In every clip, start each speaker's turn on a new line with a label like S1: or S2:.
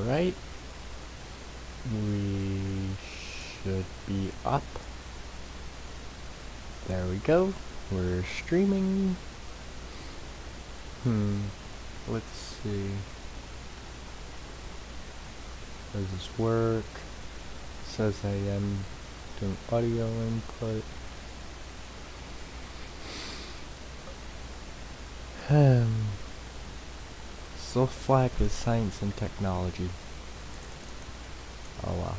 S1: Alright. We should be up. There we go. We're streaming. Let's see. Does this work? Says I am doing audio input. So flag is science and technology. Oh well.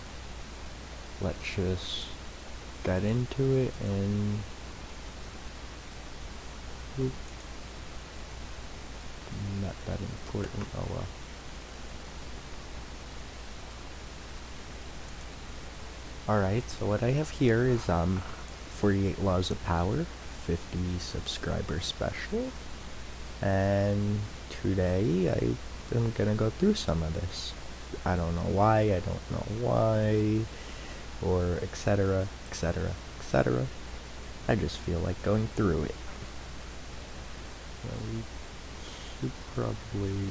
S1: Let's just get into it and not that important. Oh well. Alright, so what I have here is 48 Laws of Power, 50 subscriber special, and today I'm gonna go through some of this. I don't know why, or etc, etc, etc. I just feel like going through it. So we should probably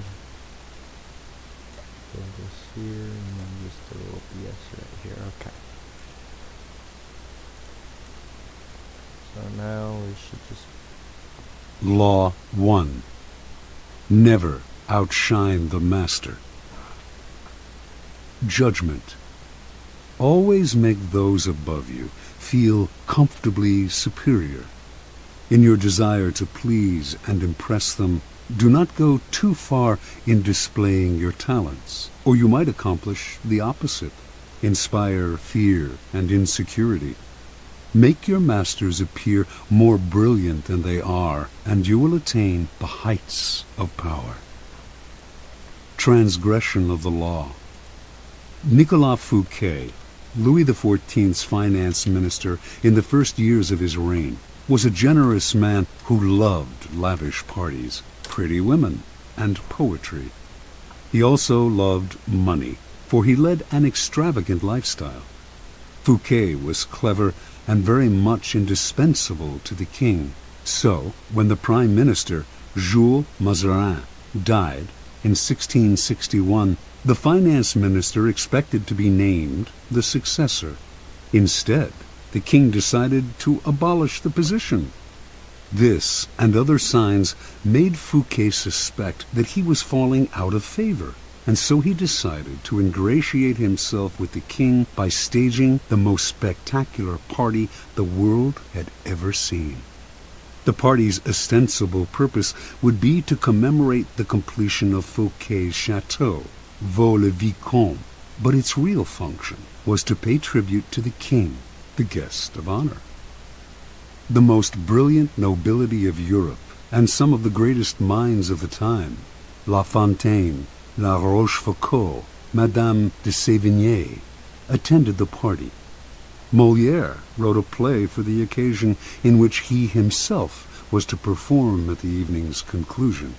S1: do this here, and then just a little BS right here, okay. So now we should just...
S2: Law 1. Never outshine the master. Judgment. Always make those above you feel comfortably superior. In your desire to please and impress them, do not go too far in displaying your talents, or you might accomplish the opposite, inspire fear and insecurity. Make your masters appear more brilliant than they are, and you will attain the heights of power. Transgression of the law. Nicolas Fouquet, Louis XIV's finance minister in the first years of his reign, was a generous man who loved lavish parties, pretty women, and poetry. He also loved money, for he led an extravagant lifestyle. Fouquet was clever and very much indispensable to the king. So, when the prime minister, Jules Mazarin, died in 1661, the finance minister expected to be named the successor. Instead, the king decided to abolish the position. This and other signs made Fouquet suspect that he was falling out of favor, and so he decided to ingratiate himself with the king by staging the most spectacular party the world had ever seen. The party's ostensible purpose would be to commemorate the completion of Fouquet's chateau, Vaux-le-Vicomte, but its real function was to pay tribute to the king, the guest of honor. The most brilliant nobility of Europe, and some of the greatest minds of the time, La Fontaine, La Rochefoucauld, Madame de Sévigné, attended the party. Molière wrote a play for the occasion in which he himself was to perform at the evening's conclusion.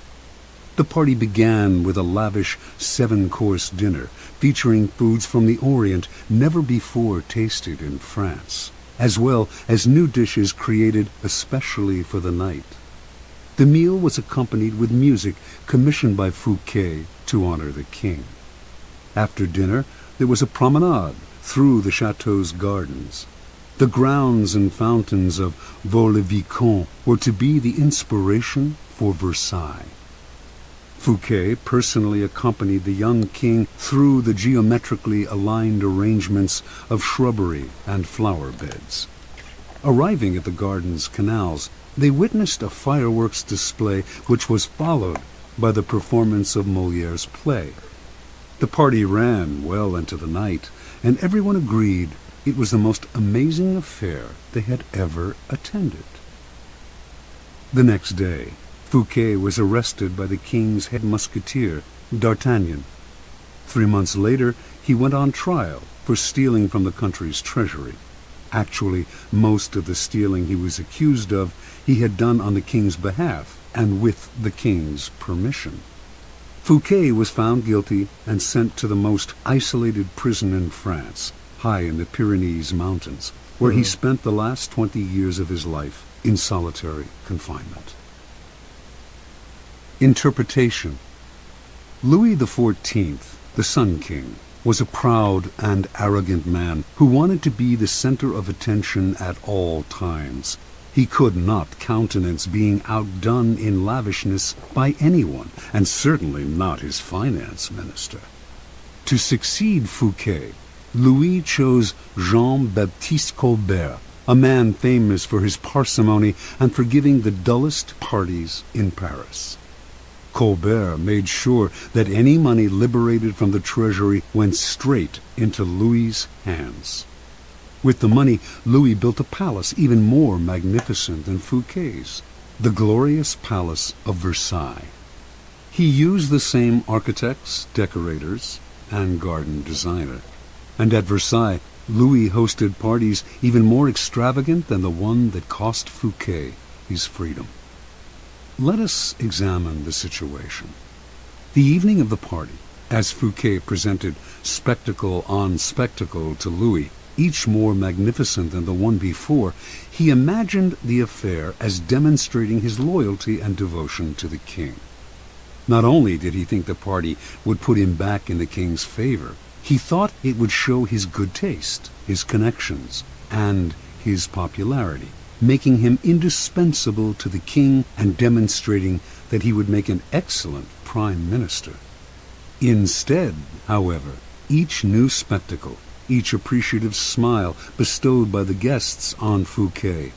S2: The party began with a lavish 7-course dinner featuring foods from the Orient never before tasted in France, as well as new dishes created especially for the night. The meal was accompanied with music commissioned by Fouquet to honor the king. After dinner, there was a promenade through the chateau's gardens. The grounds and fountains of Vaux-le-Vicomte were to be the inspiration for Versailles. Fouquet personally accompanied the young king through the geometrically aligned arrangements of shrubbery and flower beds. Arriving at the garden's canals, they witnessed a fireworks display which was followed by the performance of Molière's play. The party ran well into the night, and everyone agreed it was the most amazing affair they had ever attended. The next day, Fouquet was arrested by the king's head musketeer, D'Artagnan. 3 months later, he went on trial for stealing from the country's treasury. Actually, most of the stealing he was accused of he had done on the king's behalf and with the king's permission. Fouquet was found guilty and sent to the most isolated prison in France, high in the Pyrenees Mountains, where he spent the last 20 years of his life in solitary confinement. Interpretation. Louis XIV, the Sun King, was a proud and arrogant man who wanted to be the center of attention at all times. He could not countenance being outdone in lavishness by anyone, and certainly not his finance minister. To succeed Fouquet, Louis chose Jean-Baptiste Colbert, a man famous for his parsimony and for giving the dullest parties in Paris. Colbert made sure that any money liberated from the treasury went straight into Louis's hands. With the money, Louis built a palace even more magnificent than Fouquet's, the glorious Palace of Versailles. He used the same architects, decorators, and garden designer. And at Versailles, Louis hosted parties even more extravagant than the one that cost Fouquet his freedom. Let us examine the situation. The evening of the party, as Fouquet presented spectacle on spectacle to Louis, each more magnificent than the one before, he imagined the affair as demonstrating his loyalty and devotion to the king. Not only did he think the party would put him back in the king's favor, he thought it would show his good taste, his connections, and his popularity, making him indispensable to the king and demonstrating that he would make an excellent prime minister. Instead, however, each new spectacle, each appreciative smile bestowed by the guests on Fouquet,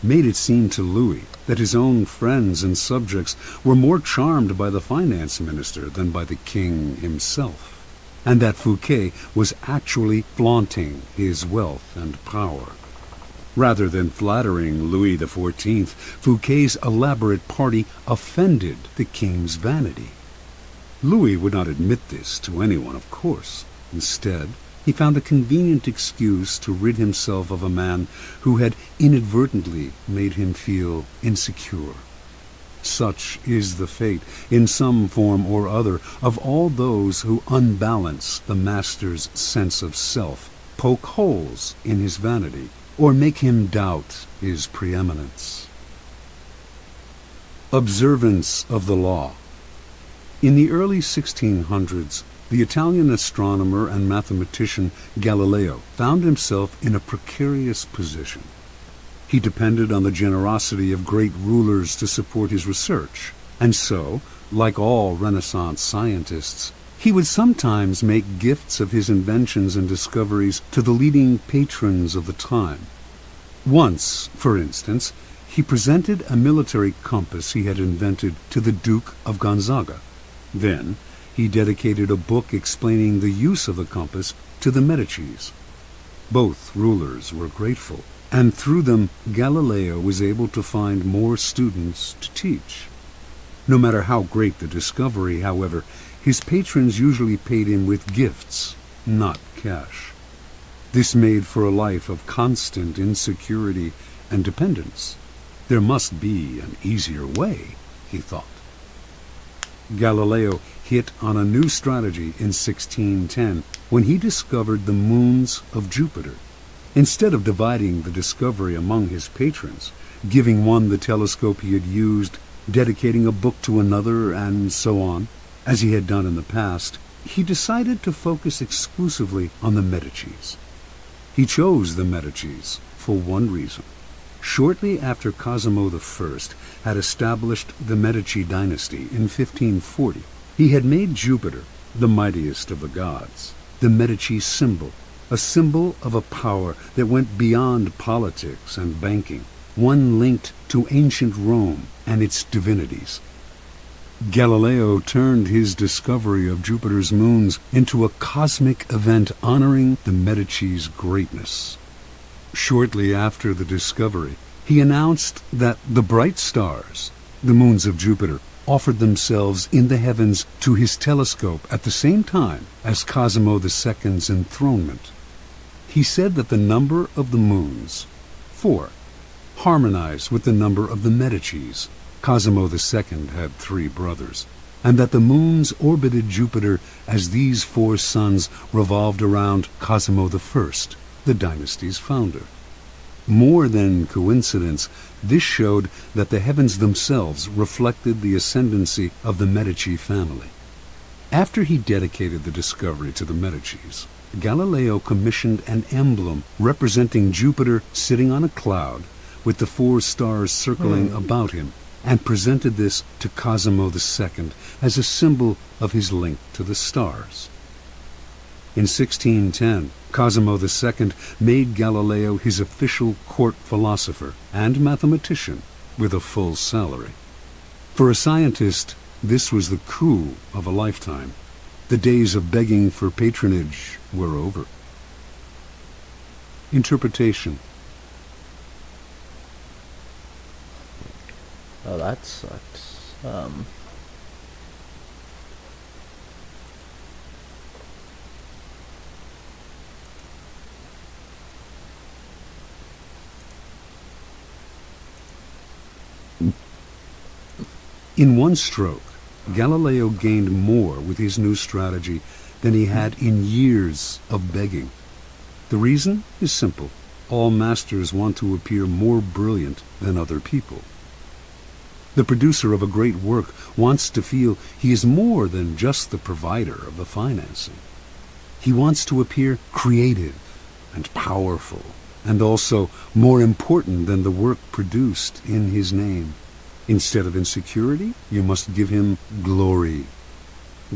S2: made it seem to Louis that his own friends and subjects were more charmed by the finance minister than by the king himself, and that Fouquet was actually flaunting his wealth and power. Rather than flattering Louis XIV, Fouquet's elaborate party offended the king's vanity. Louis would not admit this to anyone, of course. Instead, he found a convenient excuse to rid himself of a man who had inadvertently made him feel insecure. Such is the fate, in some form or other, of all those who unbalance the master's sense of self, poke holes in his vanity, or make him doubt his preeminence. Observance of the law. In the early 1600s, the Italian astronomer and mathematician Galileo found himself in a precarious position. He depended on the generosity of great rulers to support his research, and so, like all Renaissance scientists, he would sometimes make gifts of his inventions and discoveries to the leading patrons of the time. Once, for instance, he presented a military compass he had invented to the Duke of Gonzaga. Then, he dedicated a book explaining the use of the compass to the Medicis. Both rulers were grateful, and through them Galileo was able to find more students to teach. No matter how great the discovery, however, his patrons usually paid him with gifts, not cash. This made for a life of constant insecurity and dependence. There must be an easier way, he thought. Galileo hit on a new strategy in 1610 when he discovered the moons of Jupiter. Instead of dividing the discovery among his patrons, giving one the telescope he had used, dedicating a book to another, and so on, as he had done in the past, he decided to focus exclusively on the Medicis. He chose the Medicis for one reason. Shortly after Cosimo I had established the Medici dynasty in 1540, he had made Jupiter, the mightiest of the gods, the Medici symbol, a symbol of a power that went beyond politics and banking, one linked to ancient Rome and its divinities. Galileo turned his discovery of Jupiter's moons into a cosmic event honoring the Medici's greatness. Shortly after the discovery, he announced that the bright stars, the moons of Jupiter, offered themselves in the heavens to his telescope at the same time as Cosimo II's enthronement. He said that the number of the moons, 4, harmonized with the number of the Medicis. Cosimo II had 3 brothers, and that the moons orbited Jupiter as these 4 suns revolved around Cosimo I, the dynasty's founder. More than coincidence, this showed that the heavens themselves reflected the ascendancy of the Medici family. After he dedicated the discovery to the Medicis, Galileo commissioned an emblem representing Jupiter sitting on a cloud with the 4 stars circling about him, and presented this to Cosimo II as a symbol of his link to the stars. In 1610, Cosimo II made Galileo his official court philosopher and mathematician with a full salary. For a scientist, this was the coup of a lifetime. The days of begging for patronage were over. Interpretation.
S1: Oh, that sucks.
S2: In one stroke, Galileo gained more with his new strategy than he had in years of begging. The reason is simple. All masters want to appear more brilliant than other people. The producer of a great work wants to feel he is more than just the provider of the financing. He wants to appear creative and powerful, and also more important than the work produced in his name. Instead of insecurity, you must give him glory.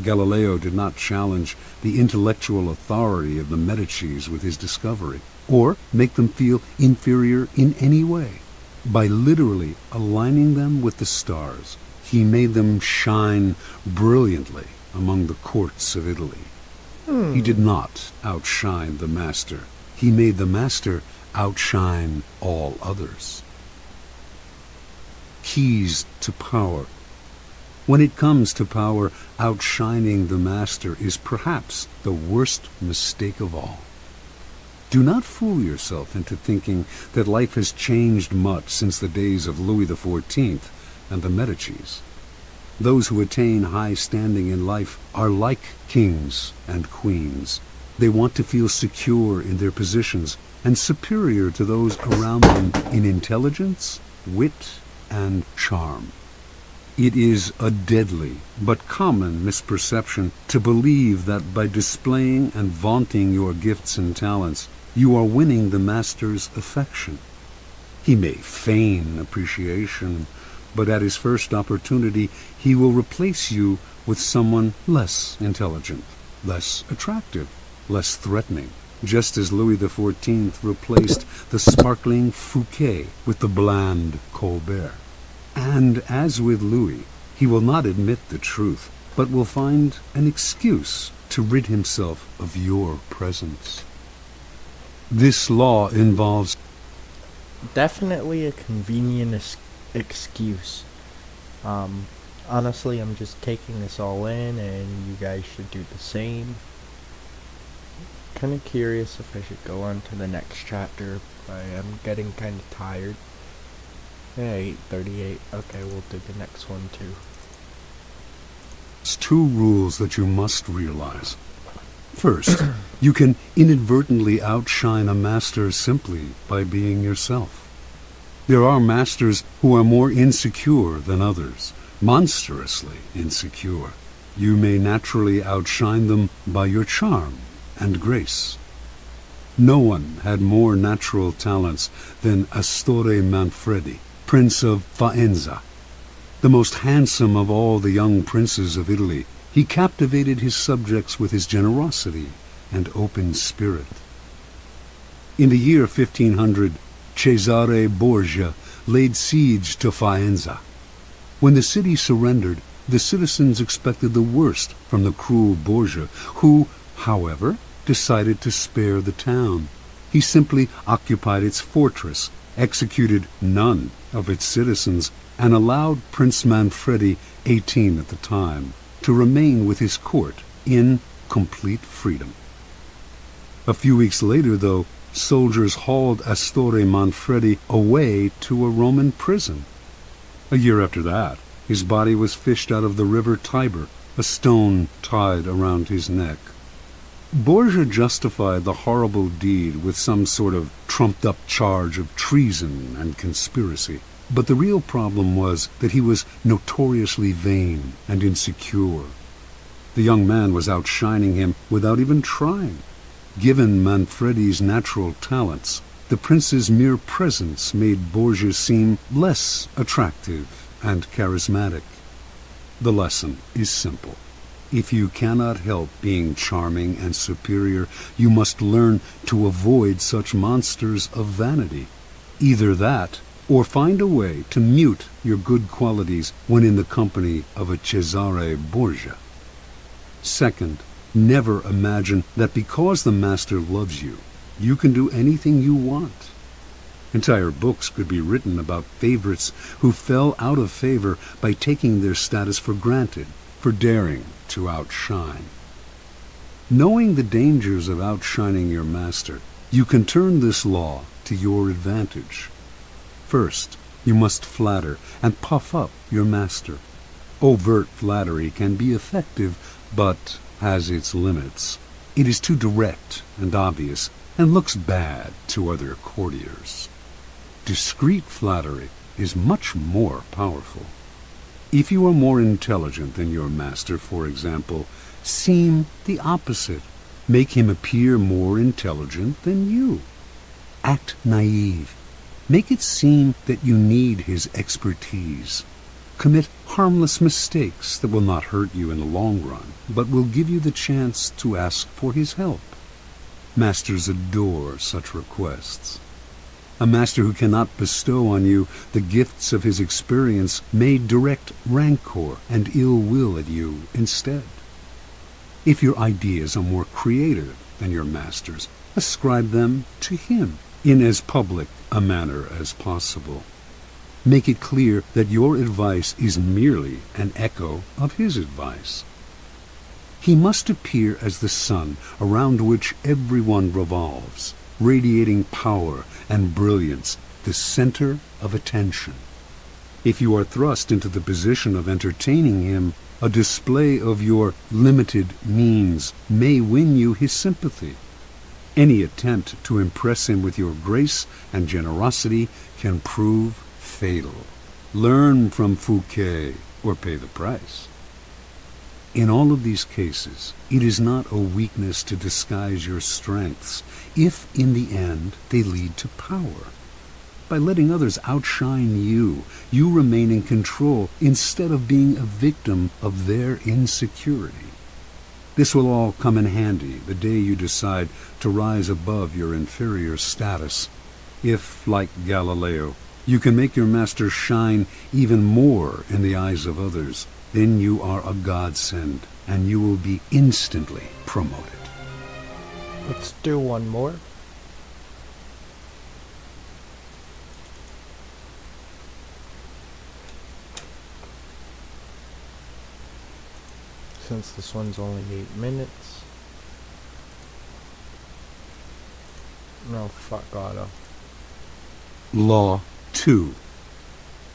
S2: Galileo did not challenge the intellectual authority of the Medicis with his discovery, or make them feel inferior in any way. By literally aligning them with the stars, he made them shine brilliantly among the courts of Italy. He did not outshine the master. He made the master outshine all others. Keys to power. When it comes to power, outshining the master is perhaps the worst mistake of all. Do not fool yourself into thinking that life has changed much since the days of Louis XIV and the Medicis. Those who attain high standing in life are like kings and queens. They want to feel secure in their positions and superior to those around them in intelligence, wit, and charm. It is a deadly but common misperception to believe that by displaying and vaunting your gifts and talents, you are winning the master's affection. He may feign appreciation, but at his first opportunity he will replace you with someone less intelligent, less attractive, less threatening, just as Louis XIV replaced the sparkling Fouquet with the bland Colbert. And as with Louis, he will not admit the truth, but will find an excuse to rid himself of your presence. This law involves
S1: Definitely a convenient excuse. Honestly, I'm just taking this all in, and you guys should do the same. Kind of curious if I should go on to the next chapter. I am getting kind of tired. Yeah, 8:38. Okay, we'll do the next one too.
S2: 2 rules that you must realize. First, you can inadvertently outshine a master simply by being yourself. There are masters who are more insecure than others, monstrously insecure. You may naturally outshine them by your charm and grace. No one had more natural talents than Astore Manfredi, Prince of Faenza. The most handsome of all the young princes of Italy, he captivated his subjects with his generosity and open spirit. In the year 1500, Cesare Borgia laid siege to Faenza. When the city surrendered, the citizens expected the worst from the cruel Borgia, who, however, decided to spare the town. He simply occupied its fortress, executed none of its citizens, and allowed Prince Manfredi, 18 at the time, to remain with his court in complete freedom. A few weeks later, though, soldiers hauled Astore Manfredi away to a Roman prison. A year after that, his body was fished out of the river Tiber, a stone tied around his neck. Borgia justified the horrible deed with some sort of trumped-up charge of treason and conspiracy. But the real problem was that he was notoriously vain and insecure. The young man was outshining him without even trying. Given Manfredi's natural talents, the prince's mere presence made Borgia seem less attractive and charismatic. The lesson is simple. If you cannot help being charming and superior, you must learn to avoid such monsters of vanity. Either that, or find a way to mute your good qualities when in the company of a Cesare Borgia. Second, never imagine that because the master loves you, you can do anything you want. Entire books could be written about favorites who fell out of favor by taking their status for granted, for daring to outshine. Knowing the dangers of outshining your master, you can turn this law to your advantage. First, you must flatter and puff up your master. Overt flattery can be effective, but has its limits. It is too direct and obvious, and looks bad to other courtiers. Discreet flattery is much more powerful. If you are more intelligent than your master, for example, seem the opposite. Make him appear more intelligent than you. Act naive. Make it seem that you need his expertise. Commit harmless mistakes that will not hurt you in the long run, but will give you the chance to ask for his help. Masters adore such requests. A master who cannot bestow on you the gifts of his experience may direct rancor and ill will at you instead. If your ideas are more creative than your master's, ascribe them to him in as public a manner as possible. Make it clear that your advice is merely an echo of his advice. He must appear as the sun around which everyone revolves, radiating power and brilliance, the center of attention. If you are thrust into the position of entertaining him, a display of your limited means may win you his sympathy. Any attempt to impress him with your grace and generosity can prove fatal. Learn from Fouquet or pay the price. In all of these cases, it is not a weakness to disguise your strengths if, in the end, they lead to power. By letting others outshine you, you remain in control instead of being a victim of their insecurity. This will all come in handy the day you decide to rise above your inferior status. If, like Galileo, you can make your master shine even more in the eyes of others, then you are a godsend, and you will be instantly promoted.
S1: Let's do one more. Since this one's only 8 minutes. No, fuck auto.
S2: Law 2.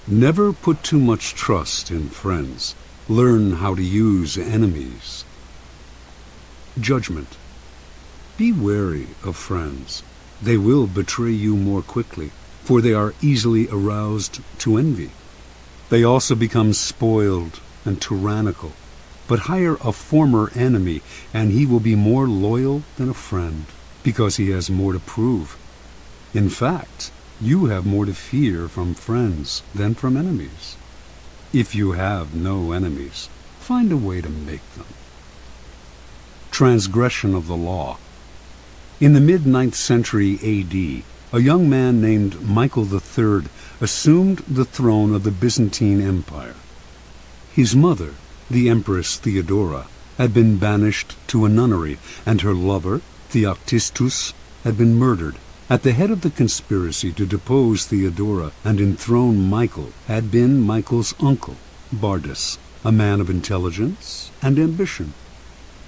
S2: Never put too much trust in friends. Learn how to use enemies. Judgment. Be wary of friends. They will betray you more quickly, for they are easily aroused to envy. They also become spoiled and tyrannical. But hire a former enemy, and he will be more loyal than a friend, because he has more to prove. In fact, you have more to fear from friends than from enemies. If you have no enemies, find a way to make them. Transgression of the law. In the mid-9th century A.D., a young man named Michael III assumed the throne of the Byzantine Empire. His mother, the Empress Theodora, had been banished to a nunnery, and her lover, Theoctistus, had been murdered. At the head of the conspiracy to depose Theodora and enthrone Michael had been Michael's uncle, Bardas, a man of intelligence and ambition.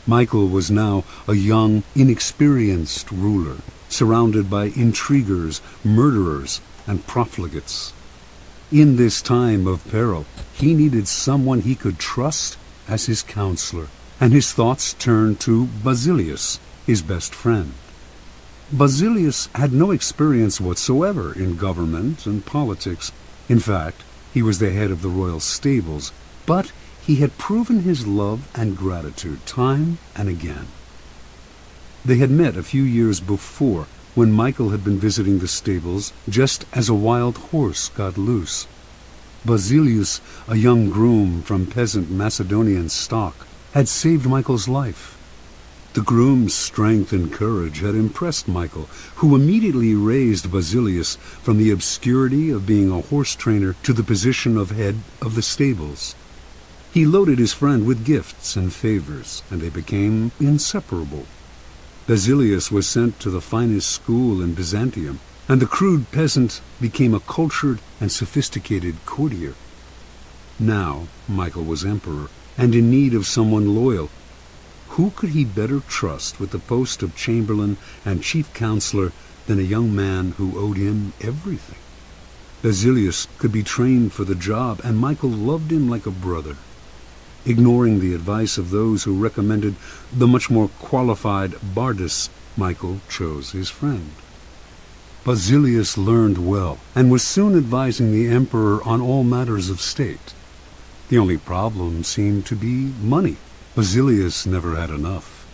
S2: Michael was now a young, inexperienced ruler, surrounded by intriguers, murderers, and profligates. In this time of peril, he needed someone he could trust as his counselor, and his thoughts turned to Basilius, his best friend. Basilius had no experience whatsoever in government and politics. In fact, he was the head of the royal stables, but he had proven his love and gratitude time and again. They had met a few years before, when Michael had been visiting the stables just as a wild horse got loose. Basilius, a young groom from peasant Macedonian stock, had saved Michael's life. The groom's strength and courage had impressed Michael, who immediately raised Basilius from the obscurity of being a horse trainer to the position of head of the stables. He loaded his friend with gifts and favors, and they became inseparable. Basilius was sent to the finest school in Byzantium, and the crude peasant became a cultured and sophisticated courtier. Now Michael was emperor, and in need of someone loyal. Who could he better trust with the post of chamberlain and chief counselor than a young man who owed him everything? Basilius could be trained for the job, and Michael loved him like a brother. Ignoring the advice of those who recommended the much more qualified Bardas, Michael chose his friend. Basilius learned well, and was soon advising the emperor on all matters of state. The only problem seemed to be money. Basilius never had enough.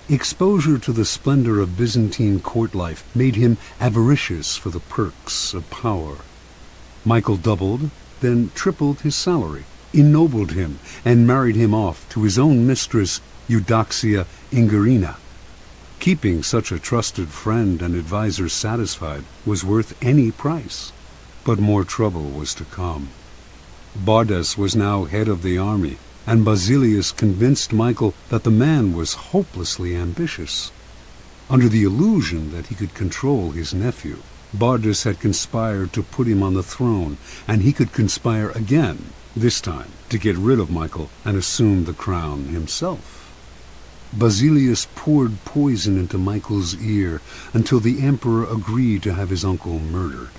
S2: Exposure to the splendor of Byzantine court life made him avaricious for the perks of power. Michael doubled, then tripled his salary, ennobled him, and married him off to his own mistress, Eudoxia Ingerina. Keeping such a trusted friend and advisor satisfied was worth any price. But more trouble was to come. Bardas was now head of the army, and Basilius convinced Michael that the man was hopelessly ambitious. Under the illusion that he could control his nephew, Bardas had conspired to put him on the throne, and he could conspire again, this time to get rid of Michael and assume the crown himself. Basilius poured poison into Michael's ear until the emperor agreed to have his uncle murdered.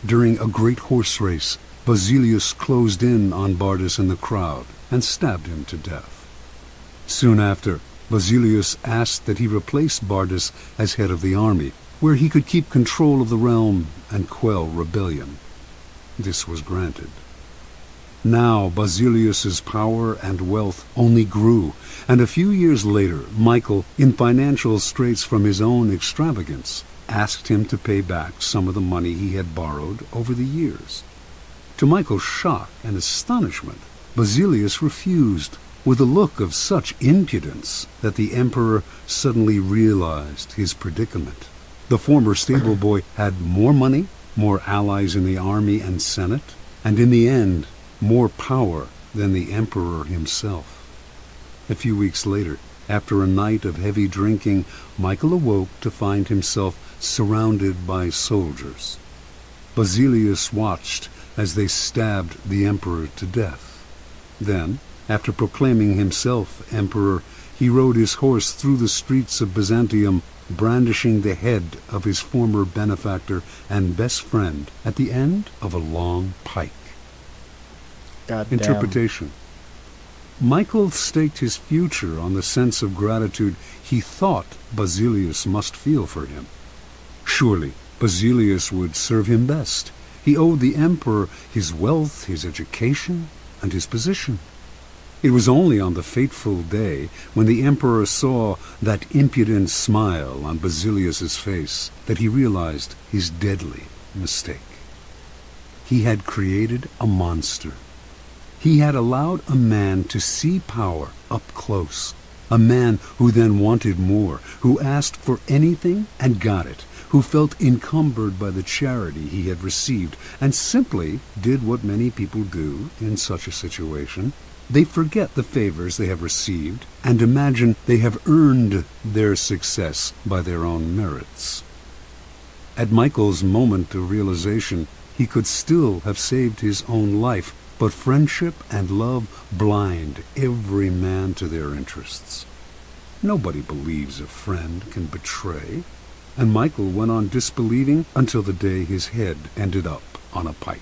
S2: During a great horse race, Basilius closed in on Bardas in the crowd and stabbed him to death. Soon after, Basilius asked that he replace Bardas as head of the army, where he could keep control of the realm and quell rebellion. This was granted. Now Basilius's power and wealth only grew, and a few years later Michael, in financial straits from his own extravagance, asked him to pay back some of the money he had borrowed over the years. To Michael's shock and astonishment, Basilius refused, with a look of such impudence that the emperor suddenly realized his predicament. The former stable boy had more money, more allies in the army and senate, and in the end, more power than the emperor himself. A few weeks later, after a night of heavy drinking, Michael awoke to find himself surrounded by soldiers. Basilius watched as they stabbed the emperor to death. Then, after proclaiming himself emperor, he rode his horse through the streets of Byzantium, brandishing the head of his former benefactor and best friend at the end of a long pike.
S1: Goddamn.
S2: Interpretation. Michael staked his future on the sense of gratitude he thought Basilius must feel for him. Surely Basilius would serve him best. He owed the emperor his wealth, his education, and his position. It was only on the fateful day when the emperor saw that impudent smile on Basilius's face that he realized his deadly mistake. He had created a monster. He had allowed a man to see power up close, a man who then wanted more, who asked for anything and got it, who felt encumbered by the charity he had received, and simply did what many people do in such a situation. They forget the favors they have received and imagine they have earned their success by their own merits. At Michael's moment of realization, he could still have saved his own life, but friendship and love blind every man to their interests. Nobody believes a friend can betray, and Michael went on disbelieving until the day his head ended up on a pike.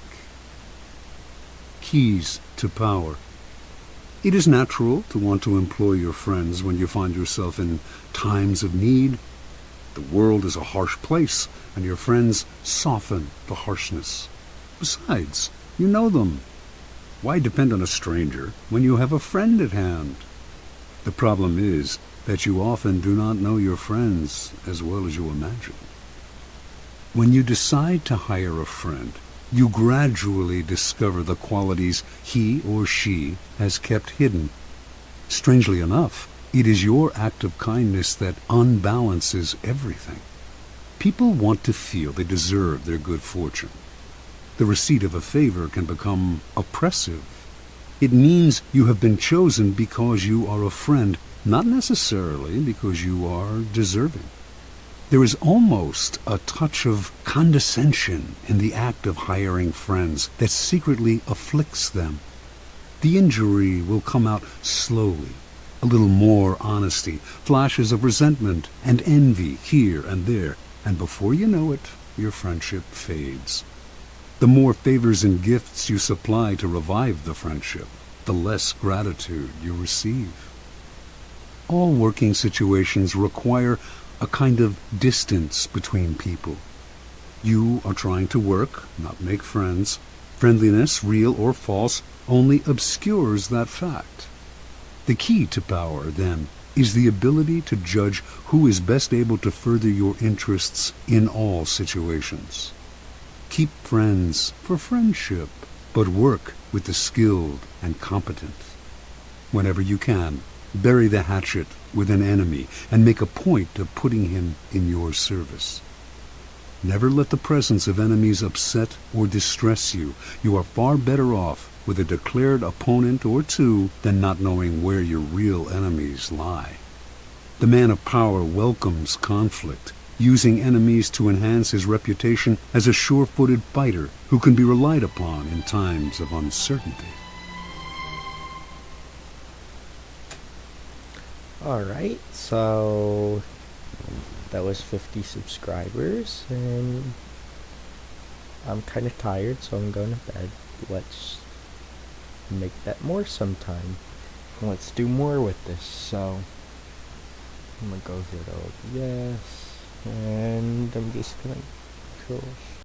S2: Keys to power. It is natural to want to employ your friends when you find yourself in times of need. The world is a harsh place, and your friends soften the harshness. Besides, you know them. Why depend on a stranger when you have a friend at hand? The problem is that you often do not know your friends as well as you imagine. When you decide to hire a friend, you gradually discover the qualities he or she has kept hidden. Strangely enough, it is your act of kindness that unbalances everything. People want to feel they deserve their good fortune. The receipt of a favor can become oppressive. It means you have been chosen because you are a friend, not necessarily because you are deserving. There is almost a touch of condescension in the act of hiring friends that secretly afflicts them. The injury will come out slowly. A little more honesty, flashes of resentment and envy here and there, and before you know it, your friendship fades. The more favors and gifts you supply to revive the friendship, the less gratitude you receive. All working situations require a kind of distance between people. You are trying to work, not make friends. Friendliness, real or false, only obscures that fact. The key to power, then, is the ability to judge who is best able to further your interests in all situations. Keep friends for friendship, but work with the skilled and competent. Whenever you can, bury the hatchet with an enemy and make a point of putting him in your service. Never let the presence of enemies upset or distress you. You are far better off with a declared opponent or two than not knowing where your real enemies lie. The man of power welcomes conflict, using enemies to enhance his reputation as a sure-footed fighter who can be relied upon in times of uncertainty.
S1: Alright, so that was 50 subscribers, and I'm kind of tired, so I'm going to bed. Let's make that more sometime. Let's do more with this. So I'm gonna go here to yes, and I'm just gonna go